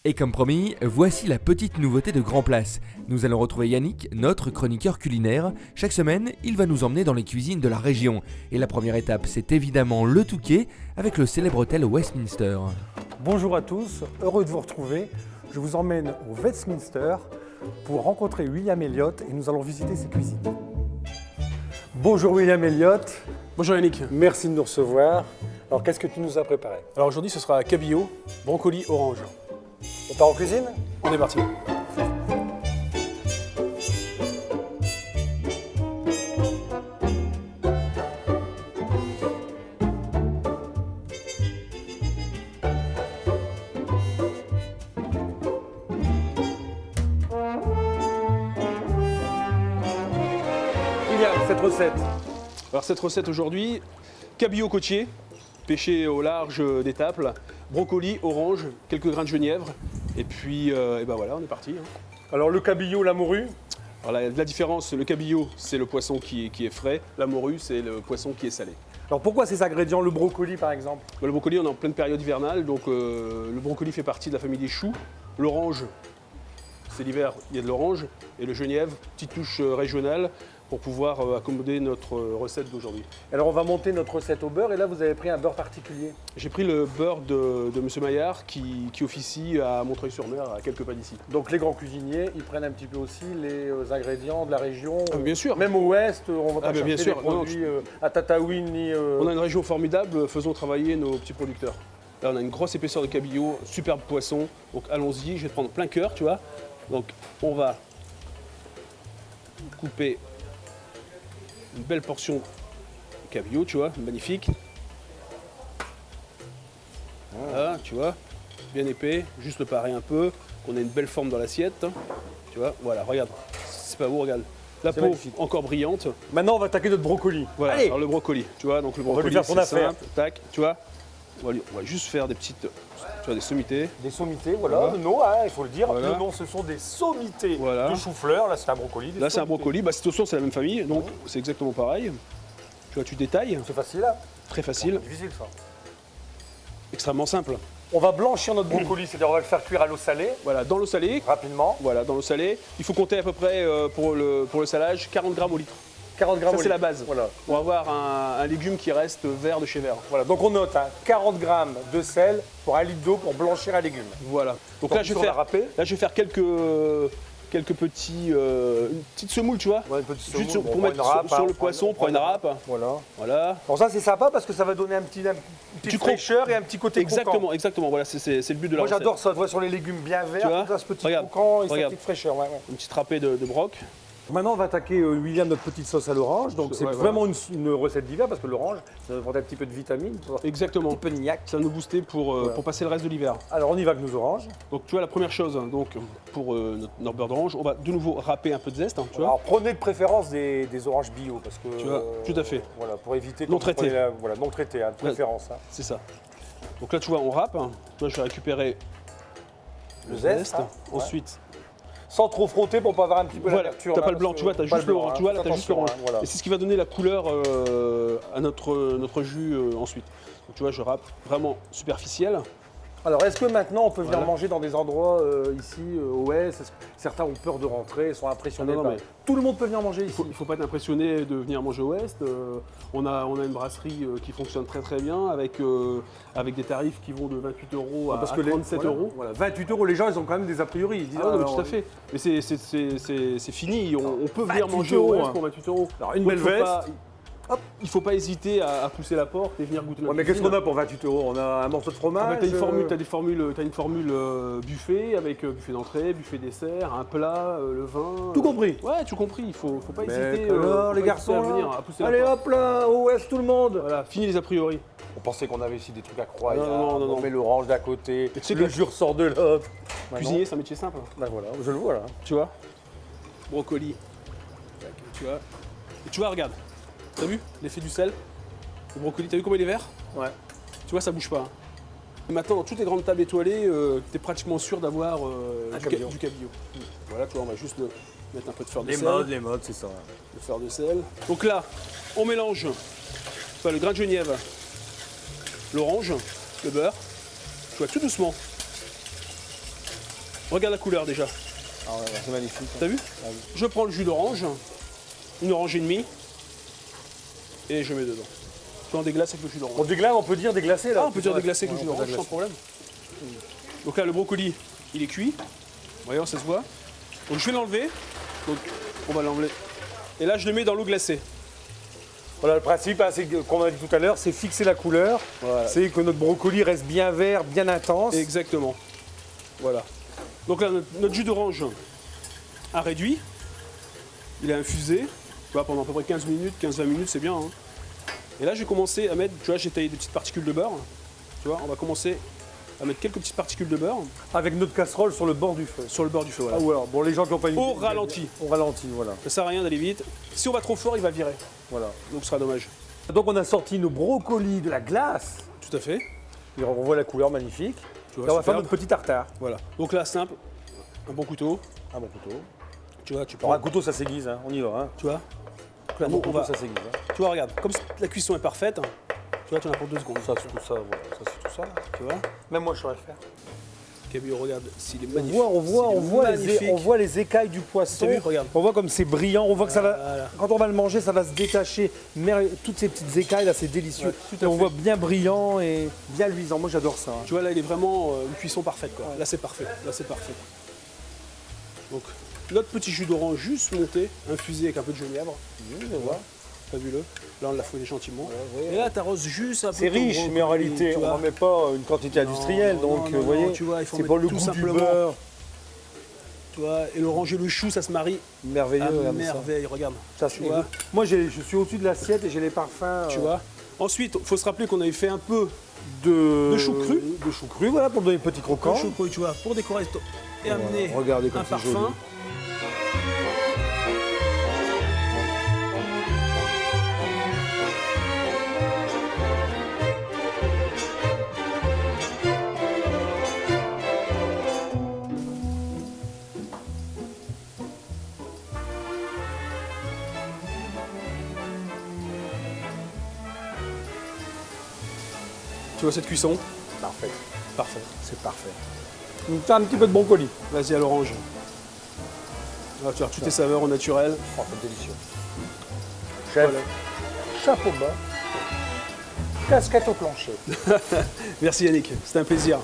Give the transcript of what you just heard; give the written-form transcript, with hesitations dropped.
Et comme promis, voici la petite nouveauté de Grand Place. Nous allons retrouver Yannick, notre chroniqueur culinaire. Chaque semaine, il va nous emmener dans les cuisines de la région. Et la première étape, c'est évidemment le Touquet, avec le célèbre hôtel Westminster. Bonjour à tous, heureux de vous retrouver. Je vous emmène au Westminster pour rencontrer William Elliott et nous allons visiter ses cuisines. Bonjour William Elliott. Bonjour Yannick. Merci de nous recevoir. Alors qu'est-ce que tu nous as préparé? Alors aujourd'hui ce sera cabillaud, brocoli, orange. On part en cuisine? On est parti. William, cette recette. Alors cette recette aujourd'hui, cabillaud côtier, pêché au large d'étaples, brocoli, orange, quelques grains de genièvre, et puis et ben voilà, on est parti. Alors le cabillaud, la morue? Alors la différence, le cabillaud c'est le poisson qui est frais, la morue c'est le poisson qui est salé. Alors pourquoi ces ingrédients, le brocoli par exemple? Le brocoli on est en pleine période hivernale, donc le brocoli fait partie de la famille des choux, l'orange c'est l'hiver, il y a de l'orange, et le genièvre, petite touche régionale, pour pouvoir accommoder notre recette d'aujourd'hui. Alors on va monter notre recette au beurre et là vous avez pris un beurre particulier. J'ai J'ai pris le beurre de M. Maillard qui officie à Montreuil-sur-Mer, à quelques pas d'ici. Donc les grands cuisiniers, ils prennent un petit peu aussi les ingrédients de la région. Bien sûr. Même au ouest, on va pas chercher bien sûr. des produits à Tataouine ni... On a une région formidable, faisons travailler nos petits producteurs. Là on a une grosse épaisseur de cabillaud, superbe poisson, donc allons-y, je vais te prendre plein cœur, tu vois. Donc on va couper une belle portion de cabillaud, tu vois, magnifique. Voilà, tu vois, bien épais, juste le parer un peu, qu'on ait une belle forme dans l'assiette. Tu vois, voilà, regarde, c'est pas beau, regarde. La peau magnifique. encore brillante. Maintenant on va attaquer notre brocoli. Voilà, Allez, alors le brocoli, tu vois, donc le va lui brocoli faire son c'est affaire. simple, tac, tu vois. On va juste faire des petites, tu vois, des sommités. des sommités, voilà. Voilà. Le nom, hein, il faut le dire. Voilà. Le nom, ce sont des sommités Voilà. de chou-fleur. Là c'est un brocoli. des Là c'est un sommités. brocoli, bah c'est c'est la même famille, donc c'est exactement pareil. Tu vois, tu détailles, C'est facile, hein? très facile, C'est difficile ça. extrêmement simple. On va blanchir notre brocoli, c'est-à-dire on va le faire cuire à l'eau salée, Voilà, dans l'eau salée, rapidement. voilà, dans l'eau salée, il faut compter à peu près pour le salage 40 grammes au litre. 40 grammes. Ça au c'est la litre. base. Voilà. On va avoir un légume qui reste vert de chez vert. Voilà, donc on note hein, 40 grammes de sel pour 1 litre d'eau pour blanchir un légume. Voilà. Donc Donc, là je on vais la faire, râper. là je vais faire quelques petits, une petite semoule, tu vois. Ouais, une petite Juste semoule, pour bon, mettre prends une râpe, sur hein, le poisson, prends une râpe. Voilà. Voilà. Alors ça c'est sympa parce que ça va donner une petite Tu croques. fraîcheur et un petit côté croquant. Exactement, exactement. Voilà, c'est le but de la Moi recette. j'adore ça, tu vois, sur les légumes bien Tu verts, vois tout ça, ce petit Regarde, croquant et cette regarde. petite fraîcheur. Ouais, ouais. Une petite râpée de broc. Maintenant on va attaquer William notre petite sauce à l'orange. Donc c'est Ouais, vraiment une recette d'hiver parce que l'orange, ça va apporter un petit peu de vitamine, Exactement. un petit peu de niaque. Ça va nous booster pour passer le reste de l'hiver. Alors on y va avec nos oranges. Donc tu vois la première chose, hein, donc pour notre beurre d'orange, on va de nouveau râper un peu de zeste, hein, tu vois. Alors prenez de préférence des oranges bio parce que Tu vois, tout à fait. Voilà, pour éviter Non traité. voilà, non traité, hein, de Ouais. préférence. Hein. C'est ça. Donc là tu vois on râpe, hein. Tu vois, je vais récupérer Le zeste. Hein, ouais. Ensuite, Sans trop frotter pour pas avoir un petit peu voilà, l'amertume. t'as hein, pas le blanc, parce tu vois, que- t'as pas juste le l'orange, blanc, tu vois, hein, là t'as juste attention, l'orange. hein, voilà. Et c'est ce qui va donner la couleur à notre jus ensuite. Donc tu vois, je râpe vraiment superficiel. Alors est-ce que maintenant on peut venir Voilà. manger dans des endroits ici au ouest? Est-ce que certains ont peur de rentrer, sont impressionnés Non, par... mais- Tout le monde peut venir manger ici. Il ne faut pas être impressionné de venir manger au Ouest. On a une brasserie qui fonctionne très très bien avec des tarifs qui vont de 28 euros à, Parce à que 37 voilà, euros. Voilà, 28 euros, les gens ils ont quand même des a priori. Ils disent, Ah non, mais alors, tout à fait. Mais c'est fini. On peut venir 28 manger au euros, Ouest hein. pour 28 euros. Alors, une Donc, belle il faut veste. pas- Hop. Il ne faut pas hésiter à pousser la porte et venir goûter Ouais, notre mais qu'est-ce cuisine. qu'on a pour 28 euros? On a un morceau de Ah fromage. bah, t'as une formule buffet avec buffet d'entrée, buffet dessert, un plat, le vin. Tout compris. Ouais, tout compris. Il faut pas Mais hésiter. alors, faut les pas garçons, hésiter à venir, là. à pousser la Allez porte. hop là, au ouest tout le monde. Voilà, fini les a priori. On pensait qu'on avait ici des trucs incroyables. Non, On met l'orange d'à côté, tu sais le que- jus ressort de là. Cuisinier, c'est un métier simple. Ben voilà, je le vois là. Tu vois, brocoli, tac, tu vois. Et tu vois, regarde, t'as vu l'effet du sel? Le brocoli, t'as vu comment il est vert? Ouais. Tu vois, ça bouge pas. Hein. Et maintenant, dans toutes les grandes tables étoilées, t'es pratiquement sûr d'avoir cabillaud. du cabillaud. Voilà, tu vois, on va juste mettre un peu de fleur de Les sel. modes, c'est ça. De fleur de sel. Donc là, on mélange le grain de genièvre, l'orange, le beurre. Tu vois, tout doucement. Regarde la couleur déjà. Ah ouais, c'est magnifique. T'as vu? Ah oui. Je prends le jus d'orange, une orange et demie, et je mets dedans. Tu en déglaces avec le jus d'orange. On déglace, on peut dire déglacé là. Ah, on peut dire déglacer avec le jus Ouais, on peut d'orange sans déglacer. problème. Donc là, le brocoli, il est cuit. Voyons, ça se voit. Donc je vais l'enlever. Donc on va l'enlever. Et là, je le mets dans l'eau glacée. Voilà, le principe, hein, c'est comme on a dit tout à l'heure, c'est fixer la couleur. Voilà. C'est que notre brocoli reste bien vert, bien intense. Exactement. Voilà. Donc là, notre jus d'orange a réduit. Il a infusé. Tu vois, pendant à peu près 15 minutes, 15-20 minutes, c'est bien. Hein. Et là, j'ai commencé à mettre, tu vois, j'ai taillé des petites particules de beurre. Tu vois, on va commencer à mettre quelques petites particules de beurre Avec notre casserole sur le bord du feu. sur le bord du feu. Voilà. Ah ouais, alors, bon, les gens qui n'ont pas une Au idée, ralenti. Au ralenti, voilà. Ça sert à rien d'aller vite. Si on va trop fort, il va virer. Voilà. Donc ce sera dommage. Donc on a sorti nos brocolis de la glace. Tout à fait. Et on voit la couleur magnifique. Tu Et vois, on va faire superbe. notre petit tartare. Voilà. Donc là, simple. Un bon couteau. Un bon couteau. Tu vois, tu Alors prends. un couteau, ça s'aiguise, hein. On y va. Hein. Tu vois. Un Bon, bon on couteau, va- ça s'aiguise. Hein. Tu vois, regarde. Comme la cuisson est parfaite, tu vois, tu en as pour 2 secondes. Ça, c'est tout ça, voilà. Ça, c'est tout ça. Tu vois. Même moi, je saurais le faire. Camille, regarde. S'il est On magnifique. voit, Magnifique. on voit les écailles du poisson. T'as vu, regarde. On voit comme c'est brillant. On voit que ça va. Voilà. Quand on va le manger, ça va se détacher. Toutes ces petites écailles là, c'est délicieux. Ouais, tout à Et on fait. voit bien brillant et bien luisant. Moi, j'adore ça. Hein. Tu vois, là, il est vraiment une cuisson parfaite. Quoi. Là, c'est parfait. Là, c'est parfait. Donc, notre petit jus d'orange juste monté, infusé avec un peu de genièvre. Fabuleux. Là, on l'a fouetté gentiment. ouais. Et là, t'arroses juste un peu. C'est ton riche, mais en brocoli, réalité, tu on vois. n'en met pas une quantité industrielle. Non, donc, non, vous voyez, non, tu vois, il faut c'est mettre pour le tout goût simplement. du beurre. Tu vois, et l'orange et le chou, ça se marie Merveilleux. à regarde merveille. Regarde. Ça, Tu vois. Moi, je suis au-dessus de l'assiette et j'ai les parfums. Tu vois. Ensuite, il faut se rappeler qu'on avait fait un peu de chou cru. De chou cru, voilà, pour donner petit croquant. de chou cru, tu vois, pour décorer et Voilà, amener regardez comme un c'est parfum. joli. Tu vois cette cuisson? Parfait. Parfait. C'est parfait. Donc, un petit peu de broncoli. Vas-y à l'orange. Là, tu as toutes tes saveurs au naturel. Oh, c'est délicieux. Chef, Voilà. chapeau bas, casquette au plancher. Merci Yannick, c'était un plaisir.